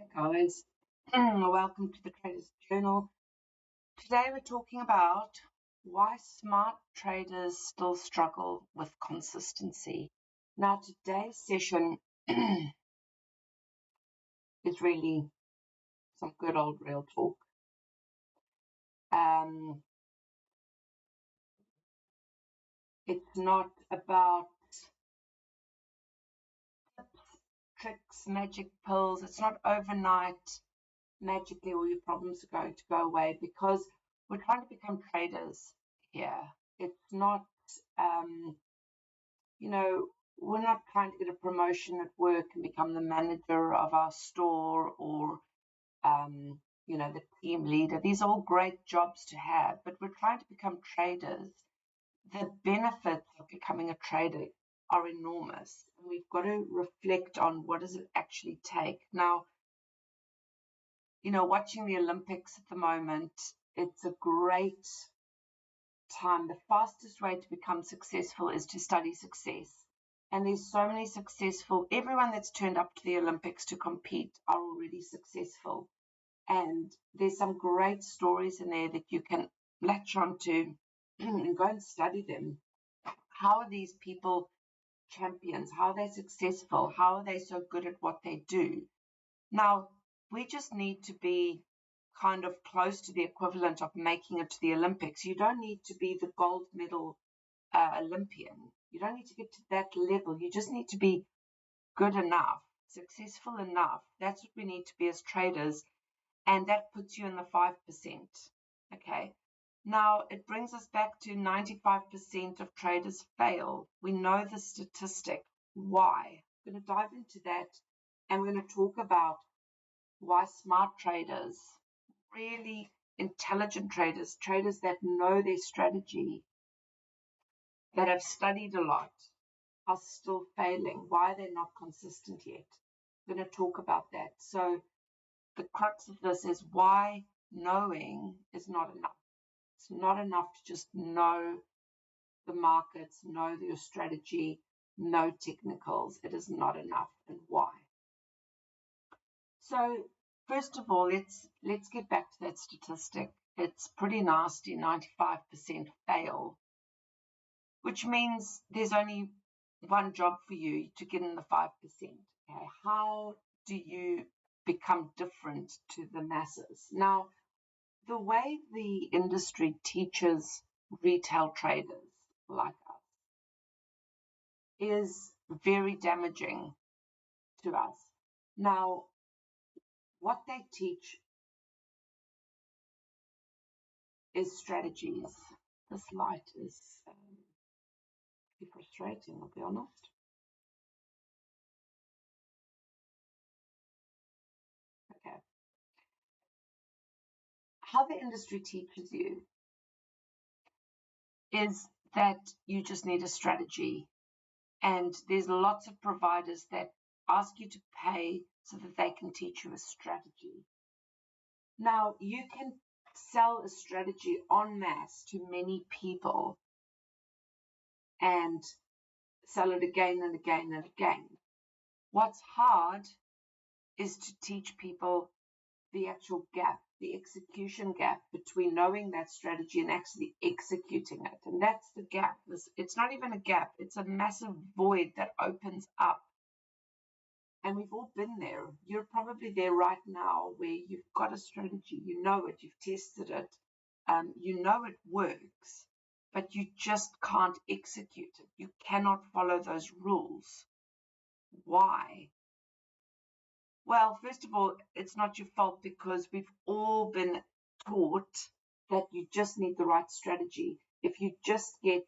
Hey guys, welcome to the Traders Journal. Today we're talking about why smart traders still struggle with consistency. Now today's session is really some good old real talk. It's not about tips, tricks, magic pills. It's not overnight magically all your problems are going to go away, because we're trying to become traders here. It's not, we're not trying to get a promotion at work and become the manager of our store or, the team leader. These are all great jobs to have, but we're trying to become traders. The benefits of becoming a trader are enormous, and we've got to reflect on what does it actually take. Now, watching the Olympics at the moment, it's a great time. The fastest way to become successful is to study success. And there's so many successful, everyone that's turned up to the Olympics to compete are already successful. And there's some great stories in there that you can latch onto and go and study them. How are these people champions? How are they successful? How are they so good at what they do? Now, we just need to be kind of close to the equivalent of making it to the Olympics. You don't need to be the gold medal Olympian. You don't need to get to that level. You just need to be good enough, successful enough. That's what we need to be as traders. And that puts you in the 5%. Okay. Now, it brings us back to 95% of traders fail. We know the statistic. Why? I'm going to dive into that, and we're going to talk about why smart traders, really intelligent traders, traders that know their strategy, that have studied a lot, are still failing. Why they're not consistent yet. I'm going to talk about that. So the crux of this is why knowing is not enough. It's not enough to just know the markets, know your strategy, know technicals. It is not enough, and why. So first of all, let's get back to that statistic. It's pretty nasty, 95% fail, which means there's only one job for you to get in the 5%. Okay? How do you become different to the masses? Now, the way the industry teaches retail traders like us is very damaging to us. Now, what they teach is strategies. This light is pretty frustrating, I'll be honest. Okay. How the industry teaches you is that you just need a strategy, and there's lots of providers that ask you to pay so that they can teach you a strategy. Now, you can sell a strategy en masse to many people and sell it again and again and again. What's hard is to teach people the actual gap, the execution gap between knowing that strategy and actually executing it. And that's the gap. It's not even a gap. It's a massive void that opens up. And we've all been there. You're probably there right now where you've got a strategy. You know it. You've tested it. You know it works, but you just can't execute it. You cannot follow those rules. Why? Well, first of all, it's not your fault, because we've all been taught that you just need the right strategy. If you just get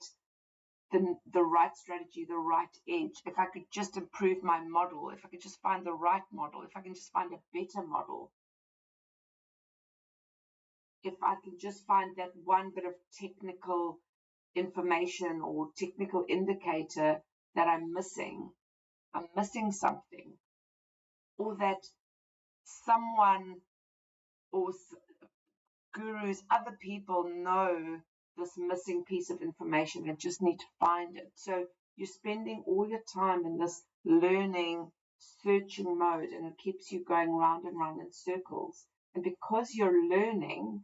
the right strategy, the right edge, if I could just improve my model, if I could just find the right model, if I can just find a better model, if I can just find that one bit of technical information or technical indicator that I'm missing something, or that someone or gurus, other people know this missing piece of information and just need to find it. So you're spending all your time in this learning searching mode, and it keeps you going round and round in circles. And because you're learning,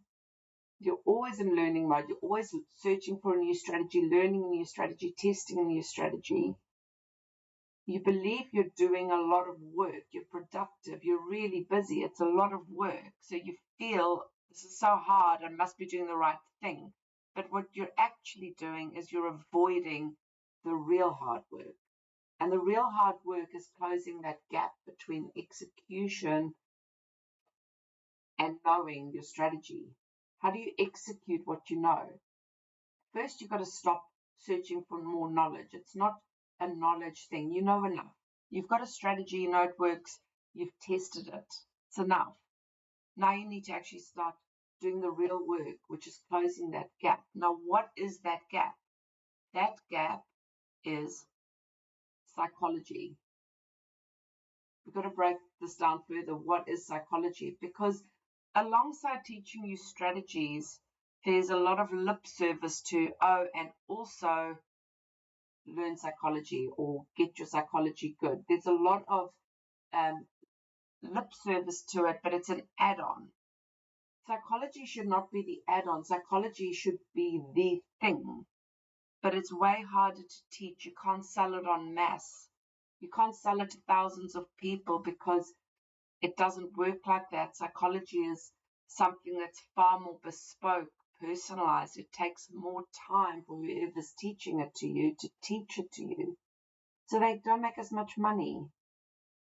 you're always in learning mode. You're always searching for a new strategy, learning a new strategy, testing a new strategy. You believe you're doing a lot of work. You're productive. You're really busy. It's a lot of work. So you feel this is so hard. I must be doing the right thing. But what you're actually doing is you're avoiding the real hard work. And the real hard work is closing that gap between execution and knowing your strategy. How do you execute what you know? First, you've got to stop searching for more knowledge. It's not a knowledge thing. You know enough. You've got a strategy, you know it works, you've tested it. It's enough. Now you need to actually start doing the real work, which is closing that gap. Now, what is that gap? That gap is psychology. We've got to break this down further. What is psychology? Because alongside teaching you strategies, there's a lot of lip service to, and also learn psychology or get your psychology good. There's a lot of lip service to it, but it's an add-on. Psychology should not be the add-on. Psychology should be the thing, but it's way harder to teach. You can't sell it en masse. You can't sell it to thousands of people because it doesn't work like that. Psychology is something that's far more bespoke, personalized. It takes more time for whoever's teaching it to you to teach it to you. So they don't make as much money.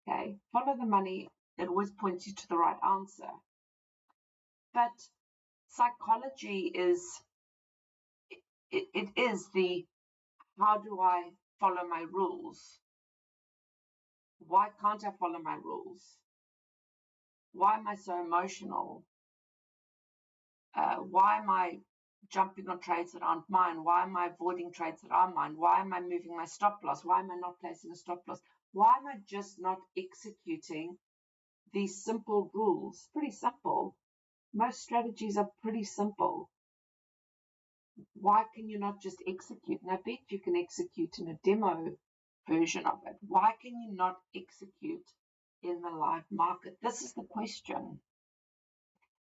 Okay, follow the money. It always points you to the right answer. But psychology is, it is the, how do I follow my rules? Why can't I follow my rules? Why am I so emotional? Why am I jumping on trades that aren't mine? Why am I avoiding trades that are mine? Why am I moving my stop loss? Why am I not placing a stop loss? Why am I just not executing these simple rules? Pretty simple. Most strategies are pretty simple. Why can you not just execute? And I bet you can execute in a demo version of it. Why can you not execute in the live market? This is the question.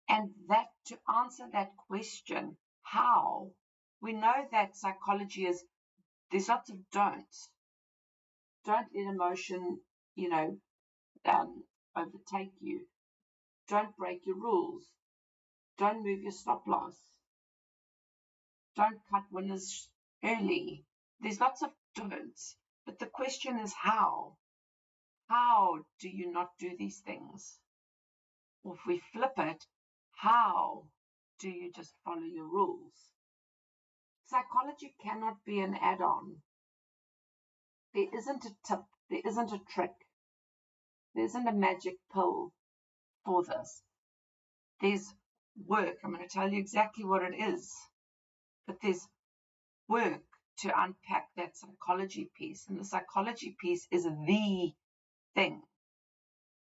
And that, to answer that question, how, we know that psychology is, there's lots of don'ts. Don't let emotion, overtake you. Don't break your rules. Don't move your stop loss. Don't cut winners early. There's lots of don'ts. But the question is how? How do you not do these things? Or if we flip it, how do you just follow your rules? Psychology cannot be an add-on. There isn't a tip. There isn't a trick. There isn't a magic pill for this. There's work. I'm going to tell you exactly what it is. But there's work to unpack that psychology piece. And the psychology piece is the thing.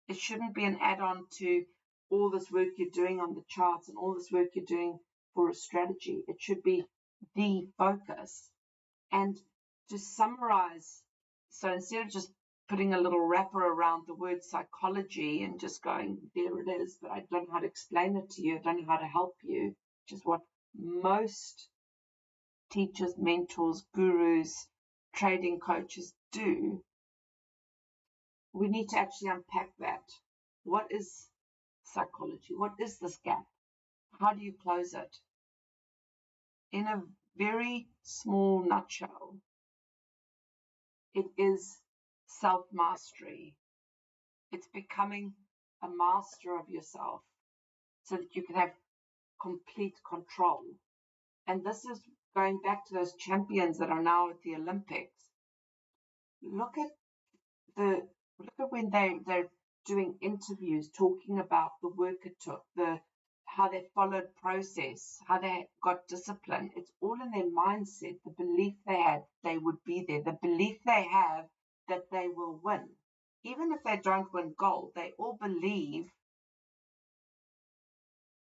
It shouldn't be an add-on to all this work you're doing on the charts and all this work you're doing for a strategy. It should be the focus. And to summarize, so instead of just putting a little wrapper around the word psychology and just going, there it is, but I don't know how to explain it to you, I don't know how to help you, which is what most teachers, mentors, gurus, trading coaches do. We need to actually unpack that. What is psychology? What is this gap? How do you close it? In a very small nutshell, it is self-mastery. It's becoming a master of yourself so that you can have complete control. And this is going back to those champions that are now at the Olympics. Look at when they're doing interviews, talking about the work it took, how they followed process, how they got discipline. It's all in their mindset, the belief they had they would be there, the belief they have that they will win. Even if they don't win gold, they all believe,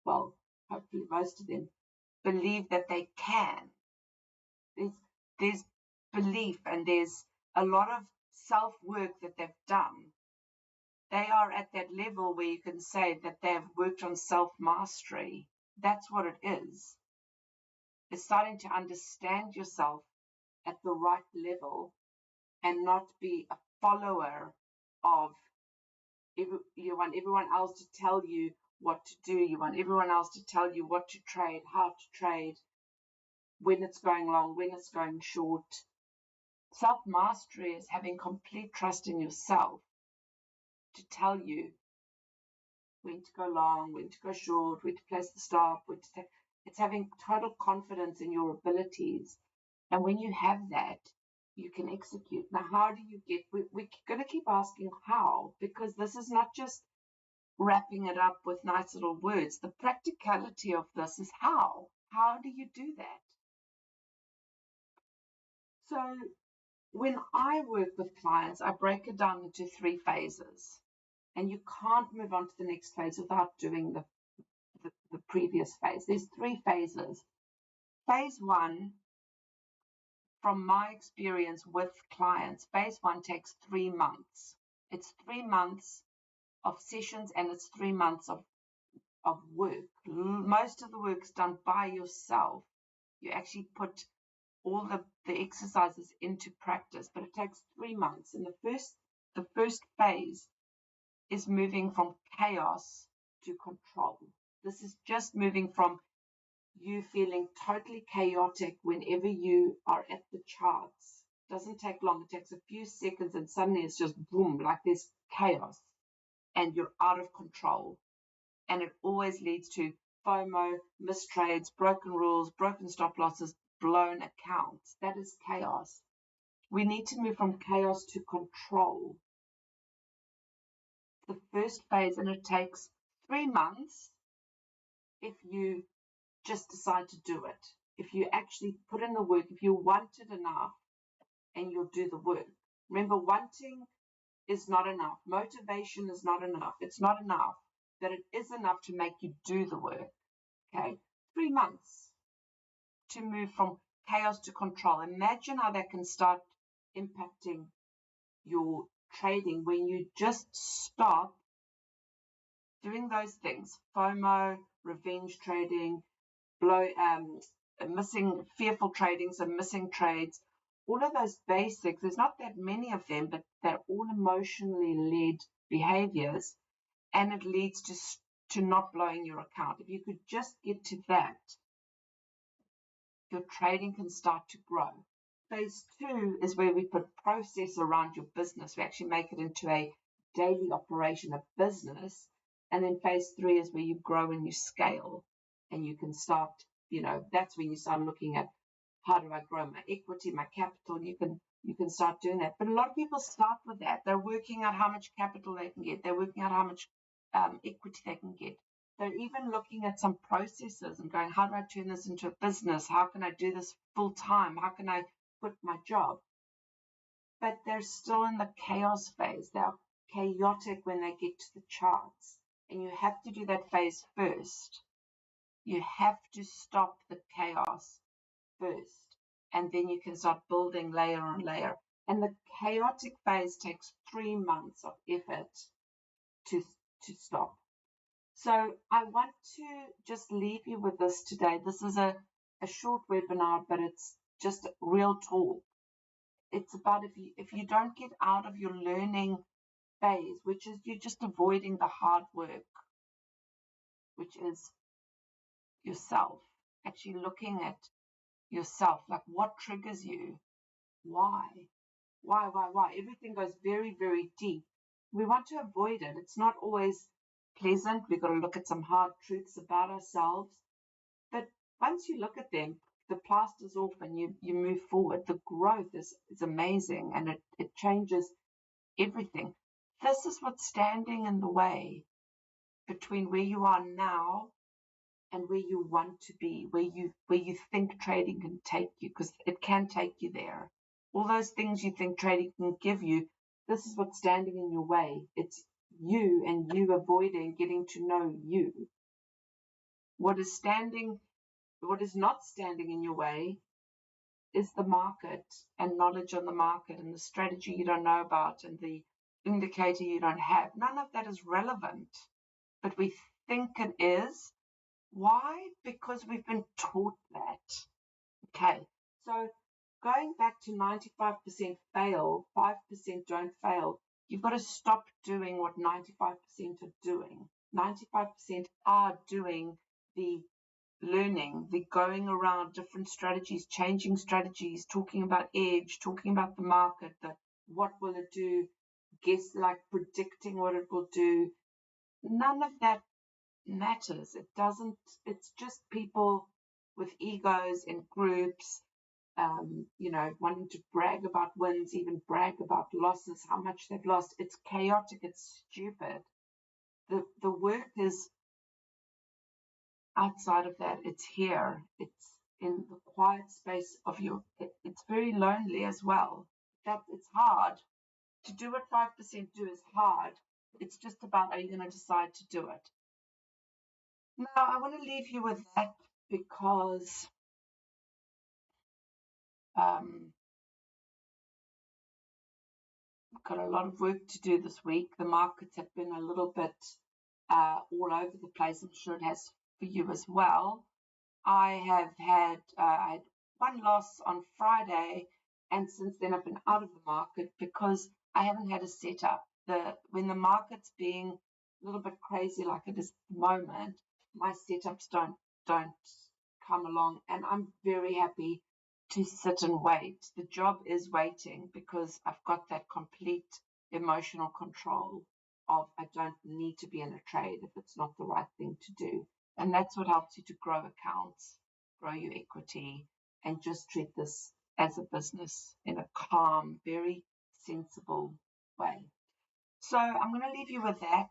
well, hopefully most of them, believe that they can. There's belief, and there's a lot of self-work that they've done they are at that level where you can say that they've worked on self-mastery. That's what it is. It's starting to understand yourself at the right level and not be a follower of you want everyone else to tell you what to do. You want everyone else to tell you what to trade, how to trade, when it's going long, when it's going short. Self-mastery is having complete trust in yourself to tell you when to go long, when to go short, when to place the stop, when to take. It's having total confidence in your abilities. And when you have that, you can execute. Now, how do you get, we're going to keep asking how, because this is not just wrapping it up with nice little words. The practicality of this is how. How do you do that? So when I work with clients, I break it down into 3 phases. And you can't move on to the next phase without doing the previous phase. There's 3 phases. Phase 1, from my experience with clients, phase 1 takes 3 months. It's 3 months of sessions and it's 3 months of work. Most of the work's done by yourself. You actually put all the exercises into practice, but it takes 3 months. And the first phase is moving from chaos to control. This is just moving from you feeling totally chaotic whenever you are at the charts. It doesn't take long. It takes a few seconds and suddenly it's just boom, like there's chaos and you're out of control. And it always leads to FOMO, missed trades, broken rules, broken stop losses, blown accounts. That is chaos. We need to move from chaos to control. The first phase, and it takes 3 months if you just decide to do it. If you actually put in the work, if you want it enough and you'll do the work. Remember, wanting is not enough. Motivation is not enough. It's not enough, but it is enough to make you do the work. Okay, 3 months to move from chaos to control. Imagine how that can start impacting your trading when you just stop doing those things. FOMO, revenge trading, missing fearful trading, so missing trades, all of those basics. There's not that many of them, but they're all emotionally led behaviors, and it leads to not blowing your account. If you could just get to that, your trading can start to grow. Phase 2 is where we put process around your business. We actually make it into a daily operation, a business. And then phase 3 is where you grow and you scale, and you can start, that's when you start looking at how do I grow my equity, my capital. You can start doing that. But a lot of people start with that. They're working out how much capital they can get. They're working out how much equity they can get. They're even looking at some processes and going, how do I turn this into a business? How can I do this full time? How can I quit my job? But they're still in the chaos phase. They're chaotic when they get to the charts. And you have to do that phase first. You have to stop the chaos first. And then you can start building layer on layer. And the chaotic phase takes 3 months of effort to stop. So I want to just leave you with this today. This is a short webinar, but it's just real talk. It's about if you don't get out of your learning phase, which is you're just avoiding the hard work, which is yourself, actually looking at yourself, like what triggers you, why, everything goes very, very deep. We want to avoid it. It's not always pleasant. We've got to look at some hard truths about ourselves, but once you look at them, the plaster's off and you move forward. The growth is amazing, and it changes everything. This is what's standing in the way between where you are now and where you want to be, where you think trading can take you, because it can take you there. All those things you think trading can give you, this is what's standing in your way. It's you and you avoiding getting to know you. What is not standing in your way is the market and knowledge on the market and the strategy you don't know about and the indicator you don't have. None of that is relevant, but we think it is. Why? Because we've been taught that. Okay, so going back to 95% fail, 5% don't fail, you've got to stop doing what 95% are doing. 95% are doing the learning, the going around different strategies, changing strategies, talking about edge, talking about the market, the what will it do, guess, like predicting what it will do. None of that matters. It doesn't, it's just people with egos in groups, wanting to brag about wins, even brag about losses, how much they've lost. It's chaotic, it's stupid. The work is outside of that. It's here. It's in the quiet space of your, it's very lonely as well. That it's hard. To do what 5% do is hard. It's just about, are you going to decide to do it? Now, I want to leave you with that because I've got a lot of work to do this week. The markets have been a little bit all over the place. I'm sure it has for you as well. I have had I had one loss on Friday, and since then I've been out of the market because I haven't had a setup. When the market's being a little bit crazy like it is at the moment, my setups don't come along, and I'm very happy to sit and wait. The job is waiting because I've got that complete emotional control of I don't need to be in a trade if it's not the right thing to do. And that's what helps you to grow accounts, grow your equity, and just treat this as a business in a calm, very sensible way. So I'm going to leave you with that.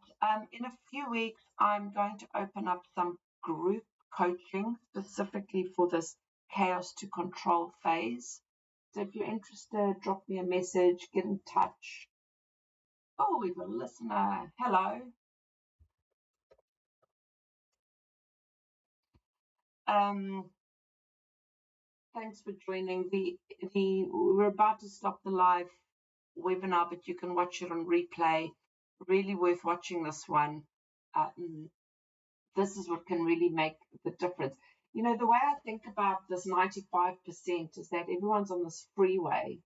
In a few weeks, I'm going to open up some group coaching specifically for this chaos to control phase. So if you're interested, drop me a message, get in touch. Oh, we've got a listener. Hello. Thanks for joining. We're about to stop the live webinar, but you can watch it on replay. Really worth watching this one. This is what can really make the difference. You know, the way I think about this 95% is that everyone's on this freeway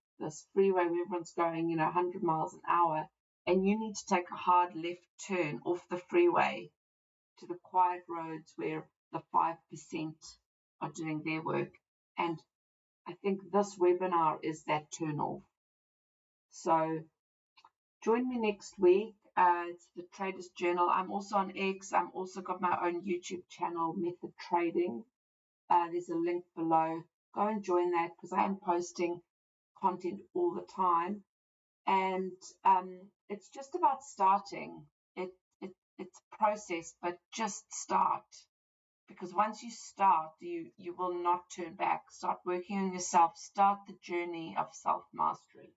where everyone's going, 100 miles an hour, and you need to take a hard left turn off the freeway to the quiet roads where the 5% are doing their work. And I think this webinar is that turn off. So join me next week. It's the Traders Journal. I'm also on X. I'm also got my own YouTube channel, Method Trading. There's a link below. Go and join that because I am posting content all the time. And it's just about starting. It's a process, but just start. Because once you start, you will not turn back. Start working on yourself. Start the journey of self-mastery.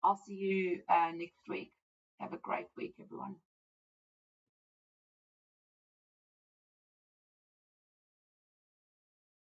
I'll see you next week. Have a great week, everyone.